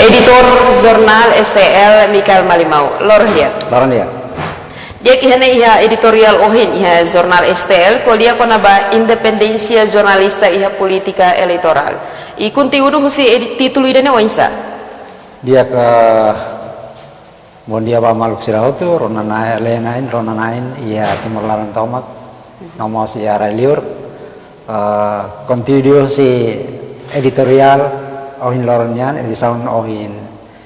editor Jurnal STL Mikael Malimau. Lor dia. Dia kihane iha editorial ohin iha Jurnal STL ko dia kona ba independensia jurnalista iha politika elektoral. Ikunti udu husi titulu idane oinsa. Dia ke Mondia ba maluk sirautu ronanain iha Timur Laran Tomak nomos iha reliur kontinuo si editorial ohin loronian edisaun ohin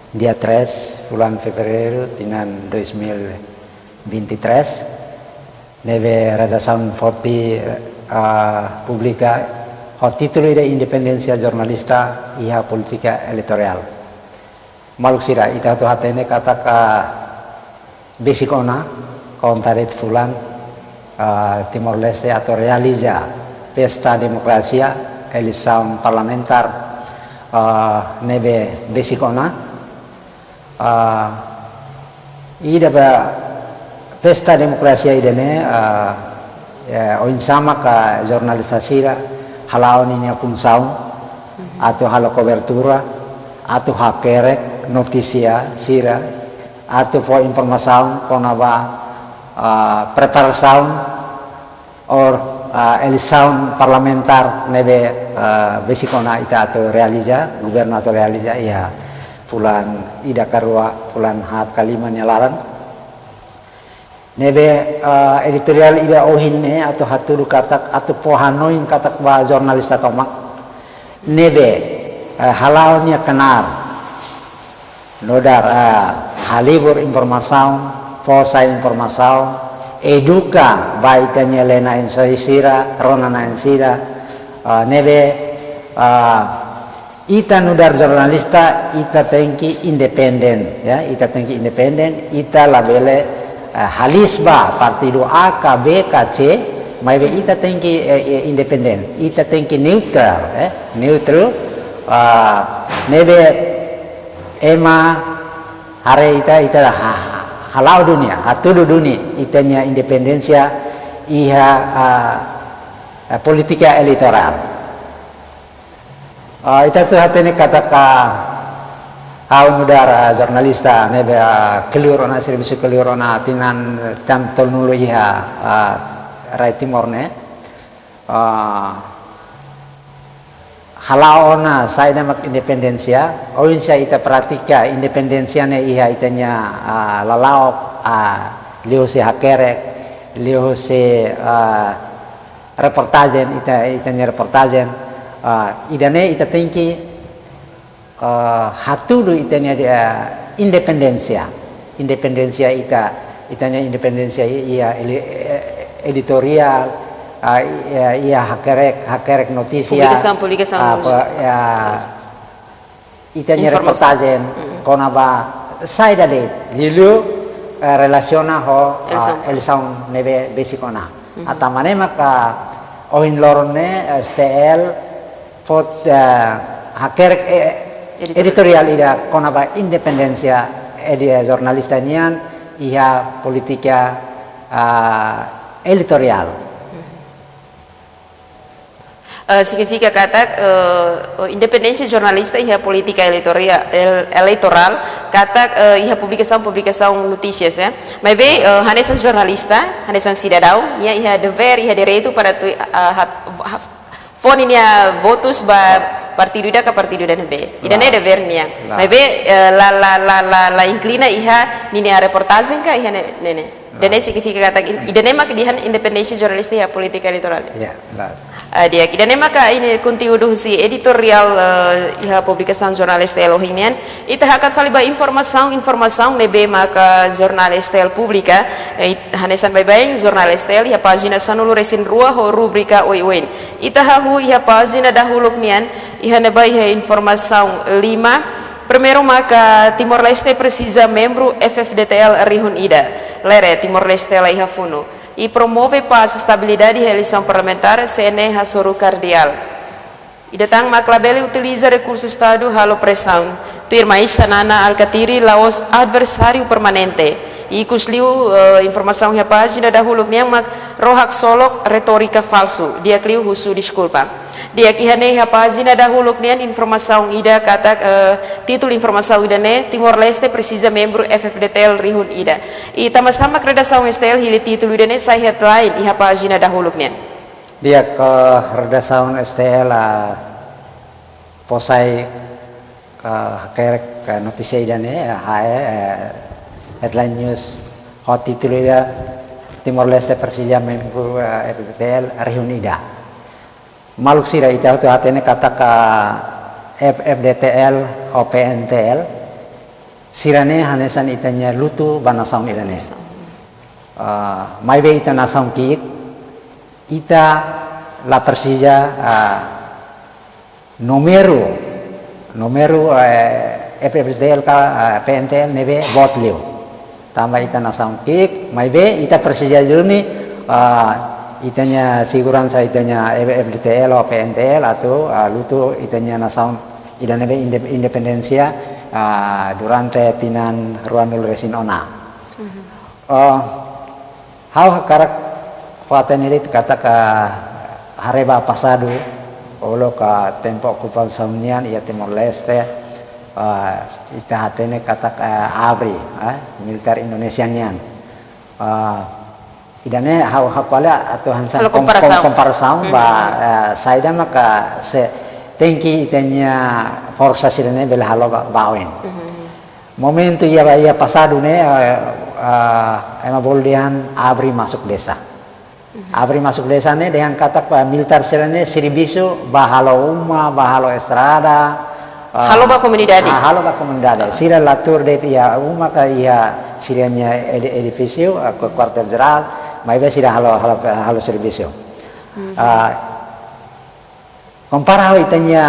dia 3 bulan Februari tinan 2023 neve redação forti publica o título de independencia jurnalista iha politika elektoral maluk sira ita tu hatene kata ka basic ona kontaret fulan Timor Leste atau realiza pesta demokrasia eleição parlamentar neve basic ona ida ba pesta demokrasia idene oin sama ka jurnalista sira halau ninya punsaun atau halo cobertura atau hakerek notisia sira atau po informasaun konaba preparasaun or eleição parlamentar neve besikona ita atau realiza gubernur atau realiza ya fulan ida karua fulan hat kalima nyalaran nebe editorial ida ohinne atau haturu katak atau pohanoin katak ba jurnalista tomak nebe halaunya kenar nodar halibur informasaun posa informasaun eduka baitanya lena insira ronana insira nebe ita nudar jurnalista ita tengki independen ya ita tengki independen ita labele halisba partido A, K, B, K, C, maybe ita tengki independen, ita tengki neutral, neutral, nebe ema hari ita halau dunia, hatudu dunia, itanya independensia iha politika elektoral. Ita tu hatene kata mudar jurnalista nebe keliurona servisi keliurona tinan tantol nulu iha rai timorne halaona saya namak independensia oin saya ita pratika independensia ne iha itanya lalao liu se hakerek liu se reportajen itanya reportajen idane ita tengki hatudu itanya dia independensia itanya independensia ia editorial ia hakerek notisia publikasan itanya reportajen konaba saya dade lilu relasiona ho eleição nebe besikona atamane maka oin lorone STL pot hakerek editorial ida konaba independensia edia jurnalista nian iha politika editorial significa kata independensia jurnalista iha politika elektoral kata iha publikação notícias ya maybe hanesan jurnalista hanesan cidadão nia iha dever iha direito para foninya votus ba partido ida ka partido dan be ida ne dever nia maybe la inclina iha ninia reportagem ka iha nene dene significa kata ida ne mak dihan independensia jurnalista iha politika elektoral ya dia ida ne maka ini conteúdo si editorial iha publikação jornalista elohinian ita hakat faliba informação nebe maka jornalista publika hanesan bye jornalista iha pagina sanulu resin rua ho rubrika oiwen ita hahu iha pagina dahuluk nian iha neba iha informação 5 primeiro maka Timor Leste precisa membro FFDTL Rihun Ida lere Timor Leste la iha funo e promove paz, estabilidade e eleição parlamentar CNE Hassoru Cardial. E datang Maclabele utiliza recurso Estado halo pressão. Tuir mais sanana alcatiri laos adversário permanente. E kusliu informação ya página dahulu niang mak rohak solok retorika falso. Dia kliu husu desculpa. dia kihane hapa zina dahuluk nian informasaun ida kata titul informasaun ida ne Timor Leste precisa membro FFDTL rihun ida i sama redasaun STL hili titul ida ne sai headline i hapa zina dahuluk nian dia ke redasaun STL posai kerek notisnya ida ne headline news hot titul ida Timor Leste Persija membro FFDTL rihun ida maluk sira ita tu hatene kata ka FFDTL OPNTL sirane hanesan itanya lutu banasang irane maibe ita nasang kiik ita la Persija numero FFDTL ka PNTL nebe botlio tambah ita nasang kiik maibe ita Persija juni itanya siguransa itanya FFDTL o PNTL atau lutu itanya nasaun idanebe independensia durante tinan ruanul resin ona how karak fatenelit kata ka hareba pasado olo ka tempo okupansonian ia Timor Leste ita hatene kata ka ABRI militer Indonesianian idane hawala atau hansan komparasaun ba saida maka se tengki itanya forsa sidane bela halo bawen momento ia pasado ne ema boldian ABRI masuk desa ABRI masuk desa ne dengan kata militer sidane servicio bahalo umma bahalo estrada halo ba komunidade sira latur de ia umma ka ia siranya edificio ke kuartel general mai be sira halo servicio compara itanya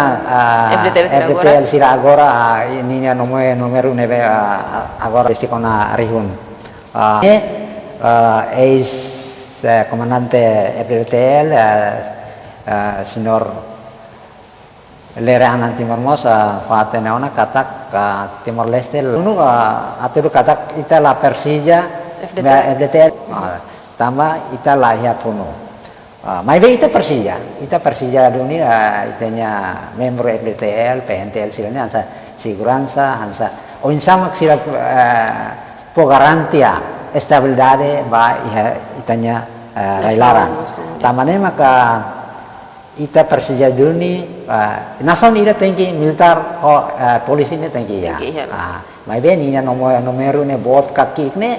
FDTL sira agora ininya numero nebe agora istikona rihun es comandante FDTL sinor lerahan Timor Mos fatene ona katak Timor Leste unu atau katak ita la Persija FDTL tambah ita lahir puno maibe ita Persija dunia itanya membro FDTL PNTL silanya hansa siguransa hansa onsamak sila po garantia estabilidade ba itanya railaran tamane maka ita Persija duni nason ida tengki militar polisi ne tengki ya maibe ninya nomero ne bot kaki ne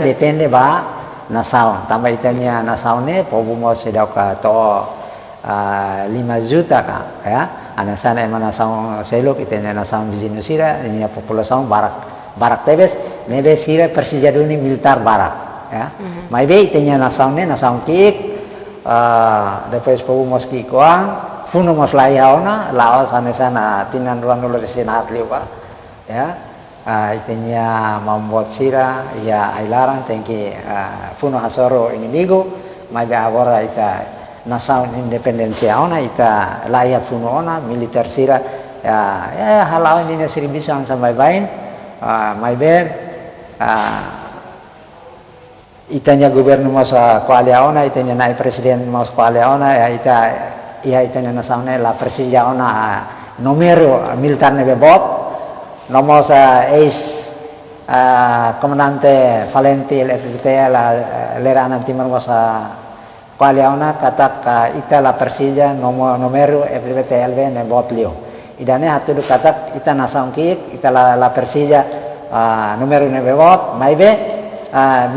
depende ba nasaun tambah itanya nasaune pobu mo sedau ka to 5 juta ka ya anasana emana nasaun selok itanya nasaun bizinu sira ini populasaun barak tebes nebe sira Persija duni militar barak ya maibe itanya nasaune nasaun kiik depois pobu mos ki koang funo mos laiaona laos anasana tinan ruang nulis senat liwa ya itanya membuat sira ya ailaran tengki puno hasoro inimigo maga agora ita nasaun independensia ona ita layak puno ona militer sira ya halau ini servicio ang sampai bain maiber itanya gubernur mas kualia ona itanya naik presiden mas kualia ona ya itanya nasaune la Persija ona numero militar nebe bot nomor es comandante Valentil FDTL leranan Timor Mos kualiauna katak ita la Persija numero FDTL ne botlio idane hatu katak ita nasaung kiik ita la Persija numero ne bot maibe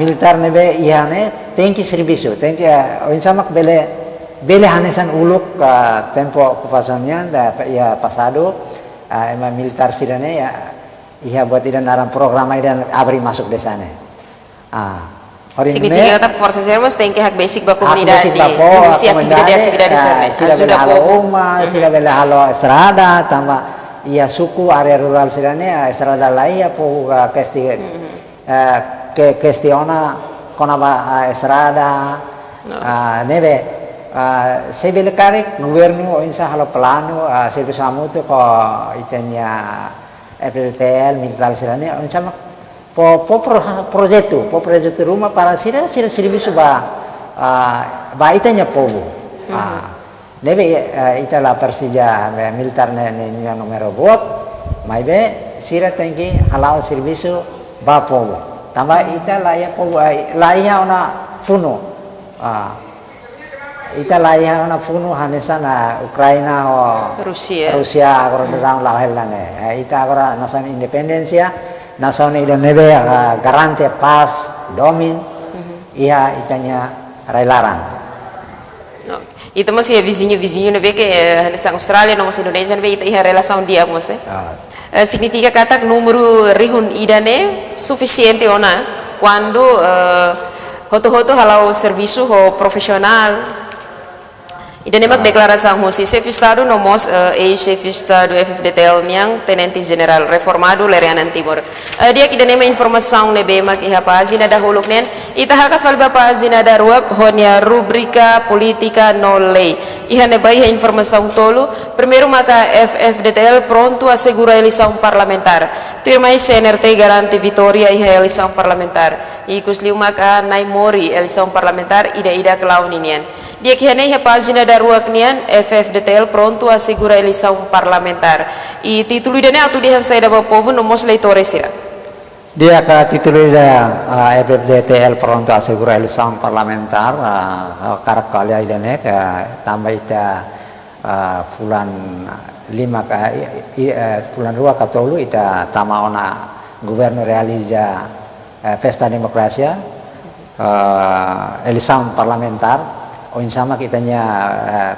militar nebe ihane tengki servicio tengki insamak bele hanesan uluk tempo okupasinya ya pasado emang militar sidane ya iya buat idan aran program idan ABRI masuk desane significa tetap força servos tem que hak basic ba komunidade inicia aktividade sana sudah halo umma sila bela halo estrada tambah iya suku area rural sidane estrada lai po questiona konaba estrada nebe sebele karek governo insa halo plano serviço amuto ko itanya FDTL militar silane insa po projeto rumah para sira serviço ba itanya povo nebe ita la Persija militar ne numero bot mai be sira tengki halau servisu ba povo tamba ita la ya povo la ya ona funo ita la ya ona funo hanesana Ukraina o Rusia agora derang la helane ita agora nasan independencia nasan ida nebe garante paz domin ia itanya railaran. Itu masih vizinho vê que nessa Austrália não Indonésia vê itu relação dia você significa kata número rihun idane suficiente ona quando hoto halau serviço ho profissional idane mak declaração ho si chefe estado nomos chefe estado FFDTL yang tenente general reformado Lerianan Timur dia idane ma informação nebe mak iha pagina dahuluk nen ita hakat falba pagina daruak honya rubrika politika no lei iha neba iha informação tolo primeiro maka FFDTL pronto assegura eleição parlamentar firmai CNRT garante vitória iha eleição parlamentar ikus liu maka naimori eleição parlamentar ida kelau ninian dia kihane iha pagina daruak nian FFDTL pronto assegura eleição parlamentar e título idane atu dihan saída ba povo nomos leitores ira dia ka título ida FFDTL pronto assegura eleição parlamentar karak kalia idane ka tambah ita bulan 5 bulan 2 ka tolu ita tama ona governo realiza pesta demokrasia eleição parlamentar o insama kitanya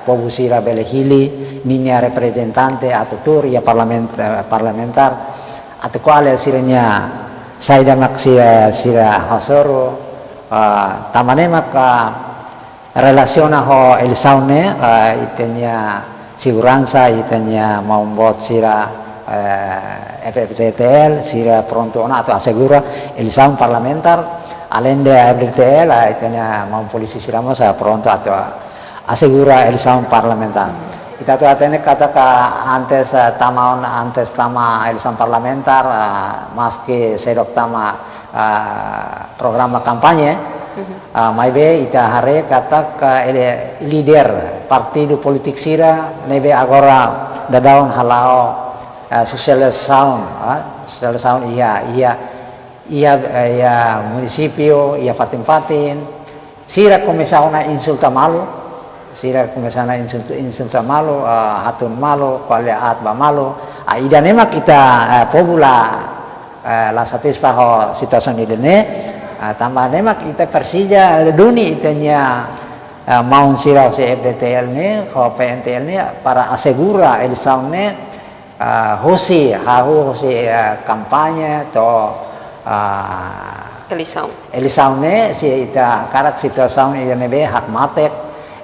povo sira belehili ninya representante atau tur ya parlamentar atau kuala siranya saida maksia sira hasoro tamane maka relaciona ho elisaune itenya siguranza itenya maumbot sira FFDTL sira pronto ona atau asegura elisaun parlamentar além de FFDTL itenya mau polisi siramos pronto atau asegura elisaun parlamentar kita tu atene kata ka antes tama elisaun parlamentar maski sedok tama programa kampanye maibe ita hare kata ka leader partido politik sira nebe agora dadaon halao social sound ia municipio ia fatin sira komisauna insulta malu hatun malu kualiat ba malu ida nemak kita pobula la satisfaho situasi idene tambah nemak kita Persija duni itanya maun sira se FDTL ne ho PNTL ne para asegura elisaun ne hosi kampanye to elisaun ne si ita karak situasaun idane be hak matek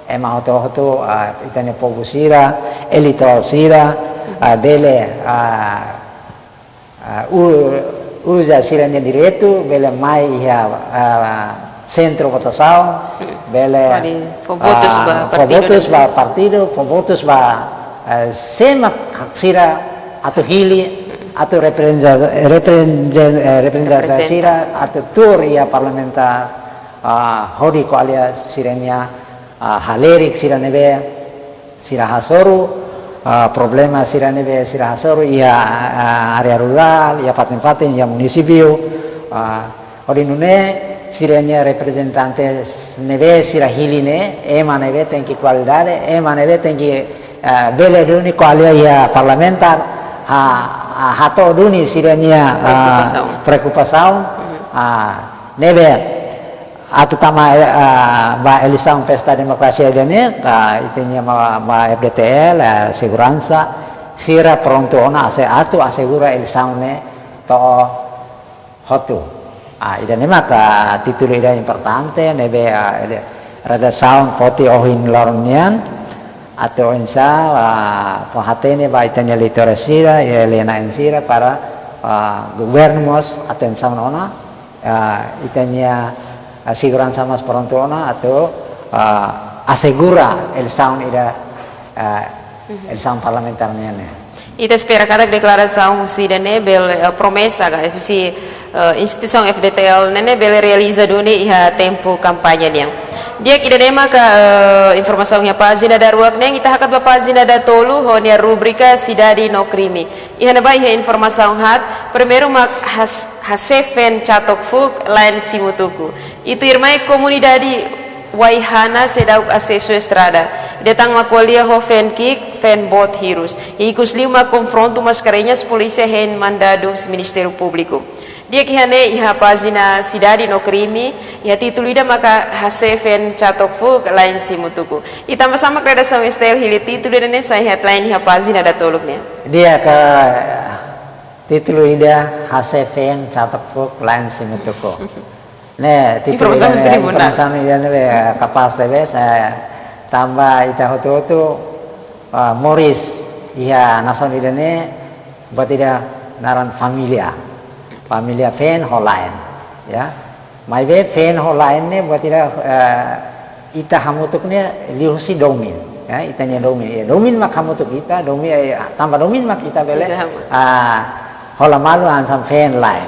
ema hoto itane povo sira elito sira bele usa siranya direto bele mai ya centro votação bele votos ba partido votos ba semak hak sira atau hili atau representasi sira atau tur ya parlamentar hodi kualia siranya halerik sira nebe sira hasoru problema sira nebe sira hasoru ya area rural ya paten ya municipio hodi nune siranya representante nebe sira hiline ema nebe tenki qualidade ema nebe tenki bele duni kualia ya parlamentar hato duni siranya preocupação nebe atau tama ba eleição pesta demokrasia dene itenya ma FDTL segurança sira pronto ona atu assegura eleição ne to hotu idane maka titulo ida importante nebe rada sound poti ohin lornian atau insa pohatene ba itanya literasira ya lena insira para gubernamos atenção ona itanya segurança mas pronto ona atau assegura eleição ida eleição parlamentarnya ne ita espera cada declaração sidane bel promessa ga FC instituição FDTL nene bel realiza duni iha tempo kampanye yang Dia kida nema ka informasi nya pazina da ruak neng ita hakat ba pazina da tolu honia rubrika sidadi no krimi. Ihana ba ihe informasi hat primeiro mak hasefen catok fuk lain simutuku. Itu irmai komunidade Waihana sedau acesso estrada. Detang makualia ho fen kick fen bot hirus. Ikus lima confronto mascarenhas polícia hen mandados Ministério Público. Dia kihane iha pazina sidadi no krimi iha titulida maka hasefen catok fuk lain simutuku. Itama sama redação estel hili titulida ne sa headline iha pazina da toluknya. Dia ke titulida hasefen catok fuk lain simutuku. Ne titulida informasi ne kapas tebe saya tambah ita hotu Morris iha nason idane buat ida naran familia fen holain ya mai be fen holain ne buat ita hamutuknya lihusi domin ya itanya domin mak hamutuk kita domin tambah domin mak kita bele hola malu ansam fen lain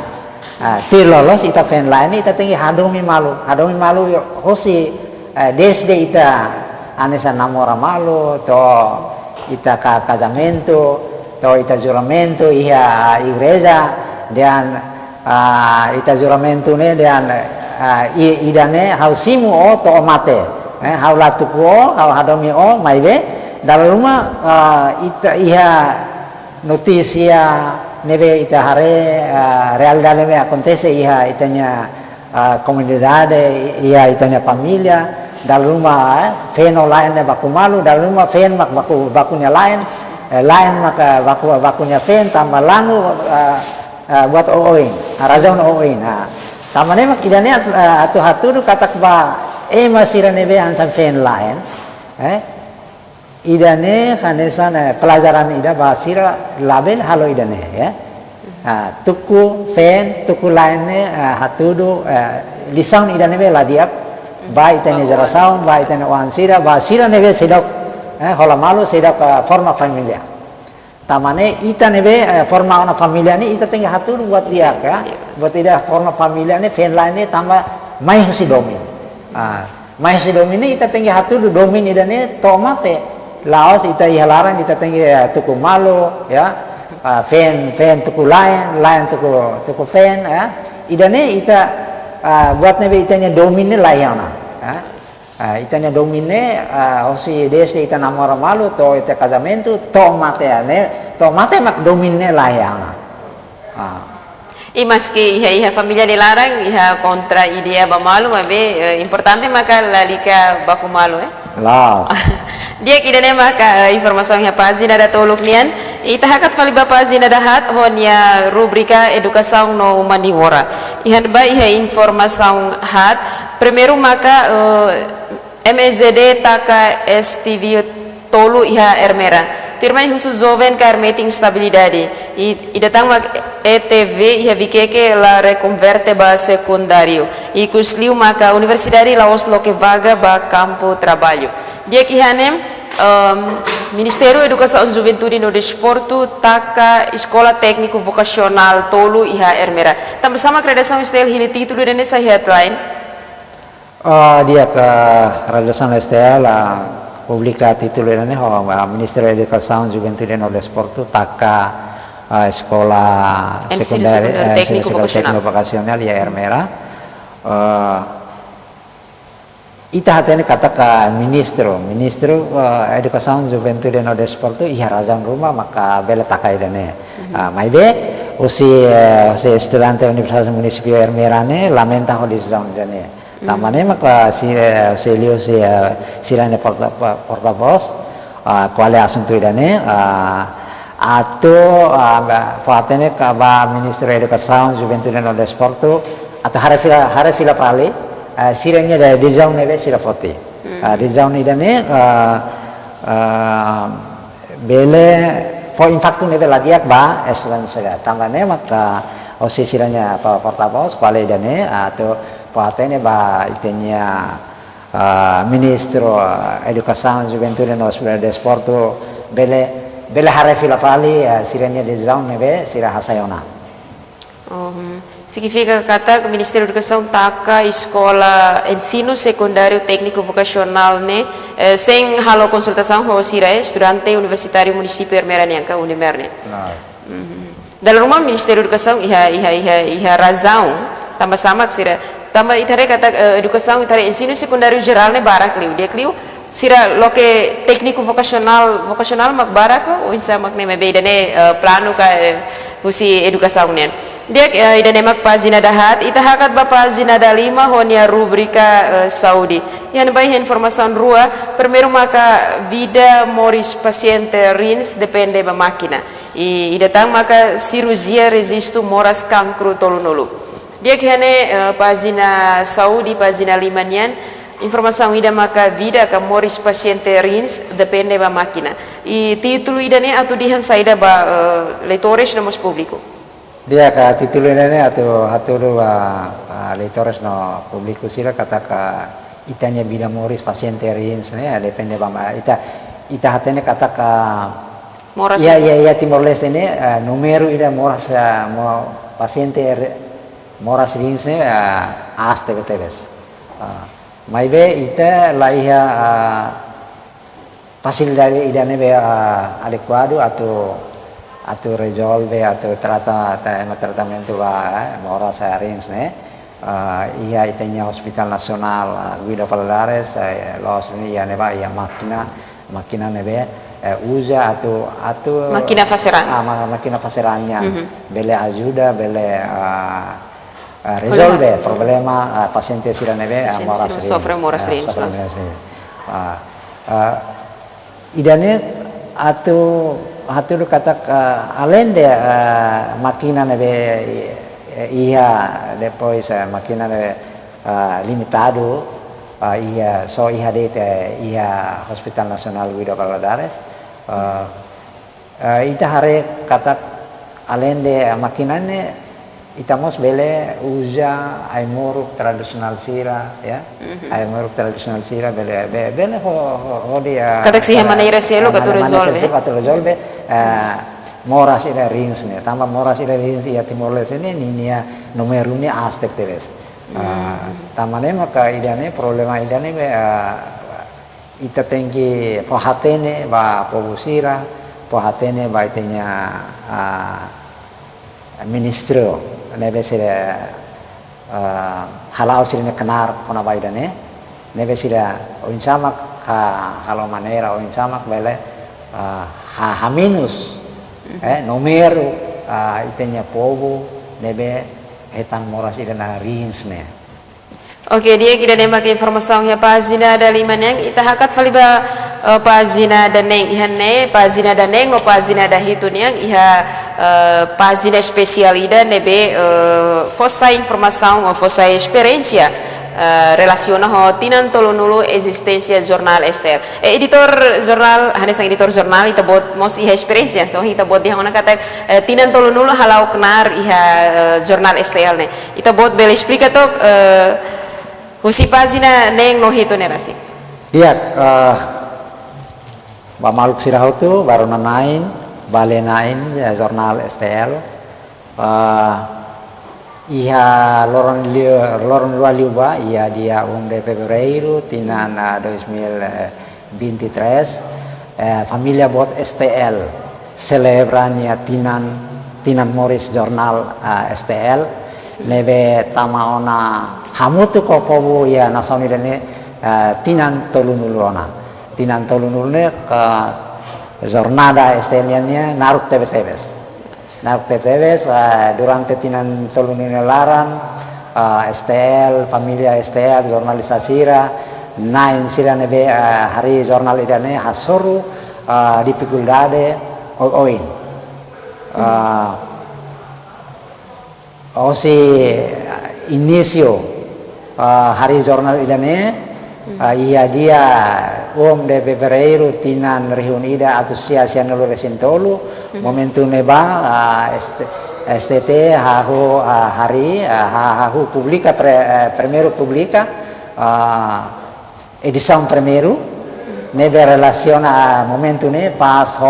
tir lolos ita fen lain ita tinggi hadomin malu hosi desde ita anesa namora malu to ita casamento to ita juramento iha igreja dan ita juramento ne dan idane hau simu o to mate hau latuku o hau hadomi o maibe dalam rumah ita iha notisia neve ita hare real daleme acontece iha itanya comunidade iha itanya familia dalam rumah fen lain baku malu dalam rumah fen mak bakunya lain maka bakunya fen tambah lanu buat oin razon oin tamane mak idane atu katak ba masirane be ansam fen lain idane hanesan pelajaran ida basira label halo idane ya tuku fen tuku lainnya hatudu lisan idane be ladiak ba itane jarasaun ba itane wansira basira nebe sedok hola malu sedok forma familia tamane ita nebe forma una familia ni ita tinggal hatudu buat dia ya buat tidak forma familia ni fen lainnya tambah mai husi domin mai husi domin ni ita tinggal hatudu domin idane tomate laos ita ihalarang ita tinggal tuku malu ya fen tuku lain tuku fen ya idane ita buat nebe itanya domine layana itanya domine hosi desi ita namora malu to ita casamento tomate mak domine layana I maski iha familia dilarang iha kontra idea bamalu mabe importante maka lalika baku malu las dia kidane maka informasi iha pazina da toluk nian ita hakat fali ba pazina da hat honia rubrika edukasaun no maniwora ihan ba iha informasi hat primeiro maka MZD taka STV tolu iha ermera tirmai khusus jovem ka meeting stabilidade e datang mak ETV iha vikeke la reconverte ba secundario e kusliu maka universidade la Oslo que vaga ba campo trabalho dia kihanem Ministério Educação Juventude no Desporto taka Escola Técnico Vocacional tolu iha ermera tambah sama kredação estel hili título dan essa headline dia ke redação estel publica titolane ho Ministério Educação Juventude no Desporto taka sekolah sekundar teknik vokasional ya ermera ita hatene kata ministro Educação Juventude no Desporto iha razan rumah maka bela takai dane maibe usi estudante Universitas Municipio ermera ne lamenta ho disam dane tamane maka si lio silane portavoz quale assunto idane atau patene kaba Ministro Educação Juventude no Desporto atau harefila pali sirenya dari desaun nebe sira foti desaun idane bele po impactu nebe lagiak ba excellence tamane maka osi siranya portavoz quale idane atau patene ba itenya Ministro Educação Juventude no Desporto bele harefila pali sirenya desaun nebe sira hasayona Significa kata que o Ministério da Educação taca escola ensino secundário técnico vocacional né sem halo consultação com os estudante universitário município Ermeranianca Unimer né. Dalam rumah Ministério da Educação iha razão tambah sama que sira tambah itare kata educação itare ensino secundário geral né barak liu dia liu sira loke técnico vocacional mak barak o insa mak ne beda ne plano ka husi educação né. Dia ida nemak pagina dahat ita hakat ba pagina da 5 honia rubrika Saudi yan bai informação rua primeiro maka vida moris paciente rins depende ba máquina e ida tang maka cirurgia resisto moras cancro tolunulu dia kene pagina Saudi pagina 5 nian informação ida maka vida ka moris paciente rins depende ba máquina e título ida ne atu dihan saida ba leitores namos público. Dia ka titulnya atau leitores no publiku sila kata ka itanya bila moris paciente rins ne depende bama ita hatene kata ka moras ya Timor Leste ne numero ida moras paciente moras rins ne aste beteves maibe ita laiha facilidade ida ne adequado atau resolve atau tratamento moras rins ne ia itenya hospital nasional Guido Valadares los ini ya neba ya makina nebe usa atau makina faseran makina faserannya bele ajuda bele resolve problema paciente sira nebe moras rins idane atau hatu kata alende makina nebe ia depois makina nebe limitado ia dete ia Hospital Nasional Guido Valadares ita hare kata alende makina ne itamos bele uja aimoruk tradisional sira ya aimoruk tradisional sira bele ho dia kata si maneira selo katu resolve moras ida rins ne tambah moras ida rins ya Timor Leste ne ninia numero ni astek teres tamane maka idane problema idane ita tengki pohatene ba pobusira pohatene ba itenya ministro nebe sira halau sira kenar kona ba idane nebe sira oinsamak kalau manera oinsamak bele H- numero itenya povo nebe etan moras idana rins ne. Oke, dia kita nemak informasi ya pagina da 5 neng ita hakat faliba pagina da neng ihane pagina da neng no pagina da hitu neng iha pagina spesial ida nebe fossa informação ou fossa experiência relaciona ho tinan tolonulu existência jornal Estel editor jornal hanes sang editor jornal ita bot mos iha experiência so ita bot dia ona kata tinan tolonulu halau kenar iha jornal Estel ne ita bot bel explica tok husi pagina neng no hito ne rasi iya ba maluk sirahutu baru nanain bale nain jurnal STL iha loron lualiuba ia dia de fevereiro tinan 2023 familia bot STL celebrannya tinan Morris jurnal STL nebe tamaona hamutu kopobu ya nasauni dene tinan tolunulona ke jornada STL-nya naruk TVTVs durante tinan tolunularan STL familia STL jurnalista sira nain sira nebe hari jurnal idane hasoru dificuldade oin osi inicio hari jurnal idane ia dia de fevereiro tinan reunida atau sia nulu resintolu momentum neba STT hari publica primeiro publica edição primeiro nebe relaciona momentum ne pas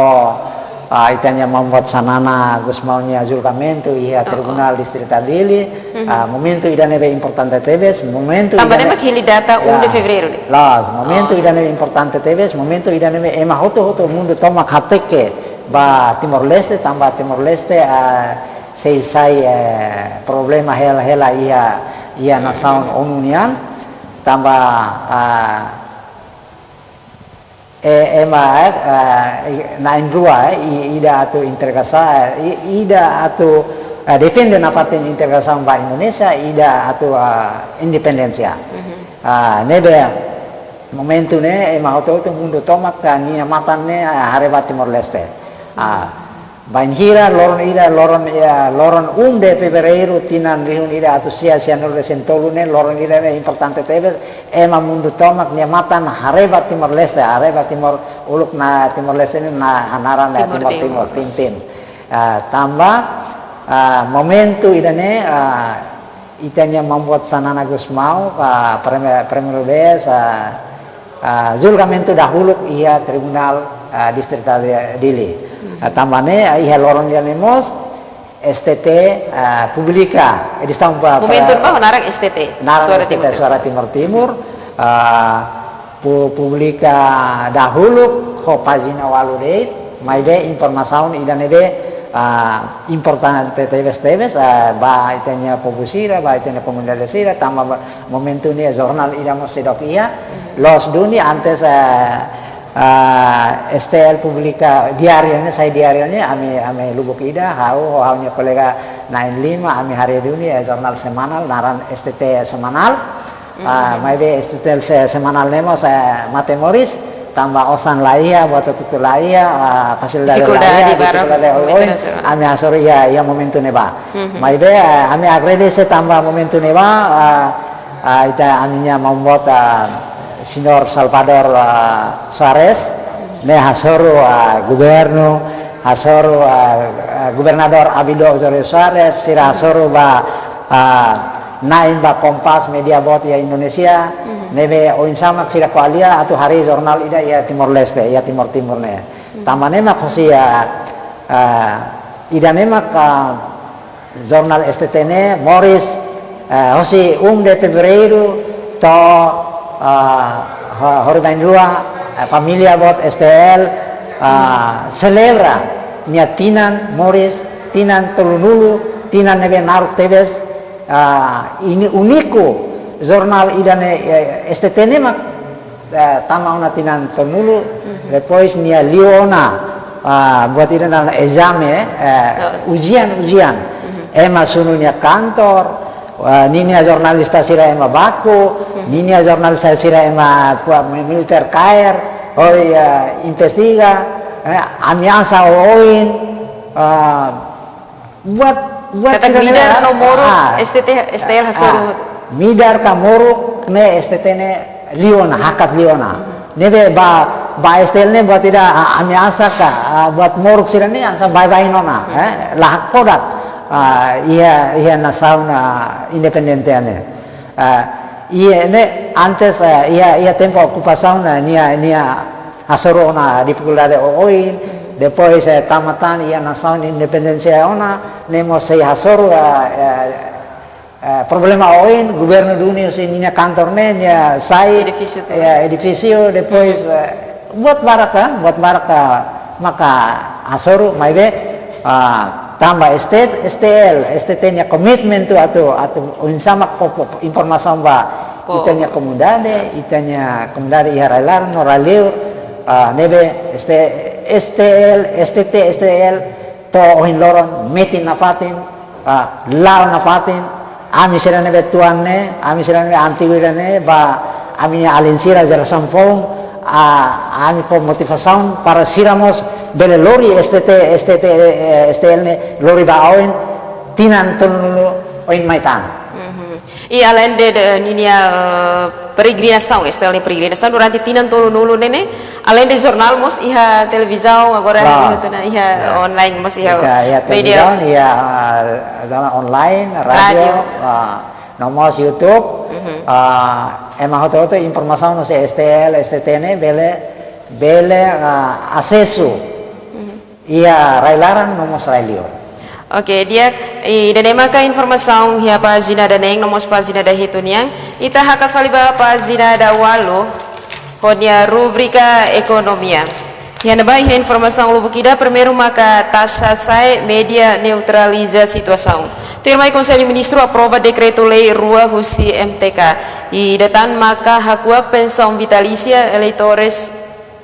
itanya membuat sanana Gus maunya julgamento ia Tribunal Distrita Dili, momento idane be importante tebes, momento também mak hili data 1 de fevereiro ne. Las, momento idane be importante tebes, momento idane be ema hoto mundo toma hateke ba Timor Leste tambah Timor Leste sei problema hela ia nasaun onunian tambah na indrua ida atau intergasa ida atau depende na paten intergasa ba Indonesia ida atau independensia nebe momentu ne auto mundo tomak ni matane hareba Timor Leste banjira loron de fevereiro tinan rihun ida atau sia nol sentolune loron ida importante tebes mundo tomak ni matan hareba Timor Leste hareba Timor uluk na Timor Leste ni na hanaran na Timor Tintin tambah momentu idane itanya membuat sanana Gus mau premier bes julgamento dahulu ia Tribunal Distrita Dili tambahnya ia loron dia nemos STT publika edistang momentum bah narang STT suara Timur publika dahulu ho pagina waludeit maide informasaun idane be importante tebes ba itanya pobusira ba itanya komunidadesira tambah momentum ni jurnal idamos sedok ia los dunia antes STL publika diarionya saya diarionya ame lubuk ida haunya kolega 95 ame hari dunia jurnal semanal naran STT semanal maide STT semanal nemo saya matemoris tambah osan laia buat tutu laia fasil dari laia ame asor ya momentu neba maide ame agrede se tambah momentu neba ita aminya membuat Senor Salvador Suarez ne hasoru gubernador Abido Osorio Suarez sira hasoru ba nain ba Kompas media bot ya Indonesia nebe oin samak sira kualia atau hari jurnal ida ya Timor Leste ya Timor ne tamane mak hosi ida nemak jurnal STT ne Morris hosi de fevereiro to Horibandua familia bot STL celebra nia tinan Morris tinan Tolunulu tinan nebe naruk tebes ini uniku jurnal idane STT ne mak tamauna tinan Tolunulu depois nia Liona buat idana exame ujian sunu kantor ninia jurnalista sira ema baku ninia jurnalista sira ema militer kair investiga amiasa oin buat kata midar nomoro STL hasil midar kamoro ne STT ne Liona hakat Liona nebe ba STL ne buat tidak amiasa buat moruk sira ne ansa bye nona lahak produk ia nasaun independenteane ia ne antes ia tempo ocupação nia asoro na dificuldade oin depois tamatan ia nasaun independencia ona nemo sei asoro problema oin governo dunia nia kantor ne nia sai edificio depois buat baraka maka asoro maibe tambah STL nya komitmen tu atau unsama informasi ba itanya komunidade ia railar noraleu nebe STL to ohin loron metin nafatin lao nafatin ami sira nebe tuanne ami sira nebe antiwirane ba ami alinsira jara sampong ami po motivação para siramos bele lori STL ne lori ba oin tinan Tolunulu oin maitan e além de ninia peregrinação STL peregrinação durante tinan Tolunulu nene além de jornal mos iha televisão agora iha online mos iha media online radio nomos YouTube emang hoto informasi no STL STT ne bele acesso ia rai larang nomos rai liur. Oke, dia idanema ka informasaun hia pagina da neng nomos pagina da hituniang ita haka faliba pagina da walu honia rubrika ekonomia. Hia na hia informasaun lubukida primeiro maka taxa sai media neutraliza situação. Termai Conselho Ministro aprova decreto lei rua husi MTK. E datan maka hakuak pensão vitalícia eleitores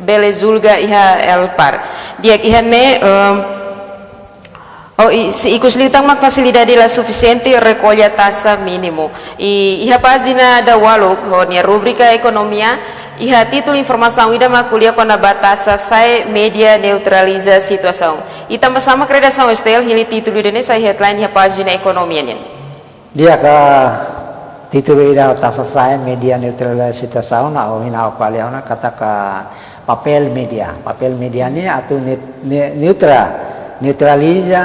belezulga iha elpar. Dia kihane se ikusliutang mak fasilidade la suficiente recolha taxa mínimo. E iha pagina da waluk honia rubrika ekonomia iha título informação ida makulia com a batasa sai media neutraliza situação. E também sama redação estel hili título dene sai headline iha pagina ekonomia nen. Dia ka título ida taxa sai media neutraliza situação na ohina okaliauna kata ka papel media. Papel media ni atau neutraliza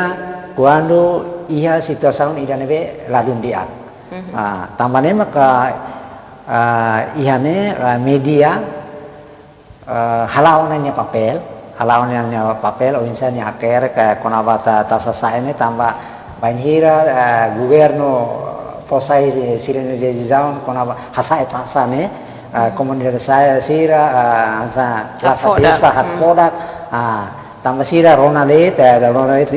quando ia situação ida nebe ladun dia. Tambane maka ihane media halaunannya papel o insani aker ka konabata tasa saene tamba banhira governo posai sirene decisão konaba hasa etasane komunitas saya sira asa lasatispa hak produk tambah sira ronalet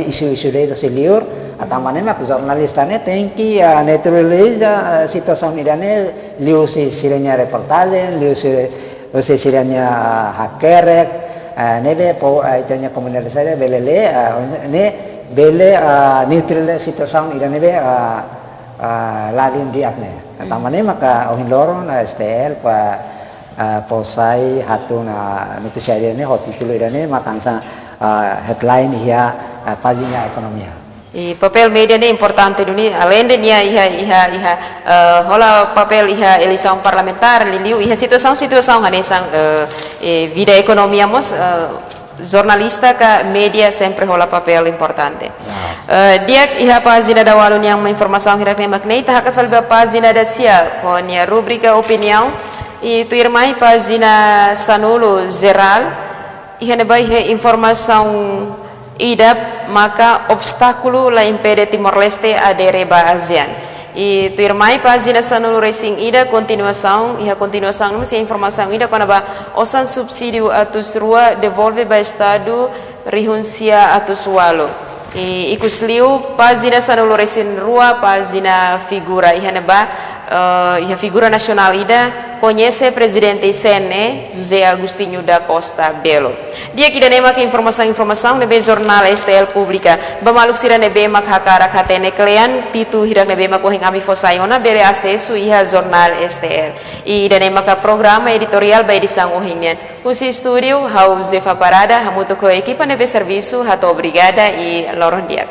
isu-isu itu seliur tambane mak jurnalistane tengki neutraliza situação idane liu si sirenya reportase liu si sirenya hakerek nebe po itanya komunitas saya belele ne bele neutral situação idane be lalin diakne tambane maka ohin loron STL pa posai hatuna nutusiade ne hotitulo idane makansa headline ia pagina ekonomia. E papel media ni importante duni além de nia iha hola papel iha eleição parlamentar liliu iha situação hanesang vida ekonomia mos jornalista ka media sempre hola papel importante. Dia iha pagina da walun yang informação hirak ne maknei tahakat falba pagina da sia konia rubrika opinião e tu irmai pagina sanulo geral iha ne bai informação idap maka obstáculo la impede Timor-Leste adere ba ASEAN. E tu irmai pagina sanulu racing ida continuação mesti informação ida quando ba osan subsídio atus rua devolve ba estado rihuncia atus walo. E ikusliu pagina sanulu racing rua pagina figura ihana ba iha figura nasional ida conhece presidente ICN José Agostinho da Costa Belo. Dia kita nemak informação nebe jornal STL Publica. Bamaluk sira nebe mak hakarak hatene klean titu hirak nebe mak kohing ami fosayona bere acesso iha jornal STL. I da nemak programa editorial by disang ohingnian. Kusi studio hau Zefa Parada hamuto ko ekipa nebe serviço hato obrigada e loron dia.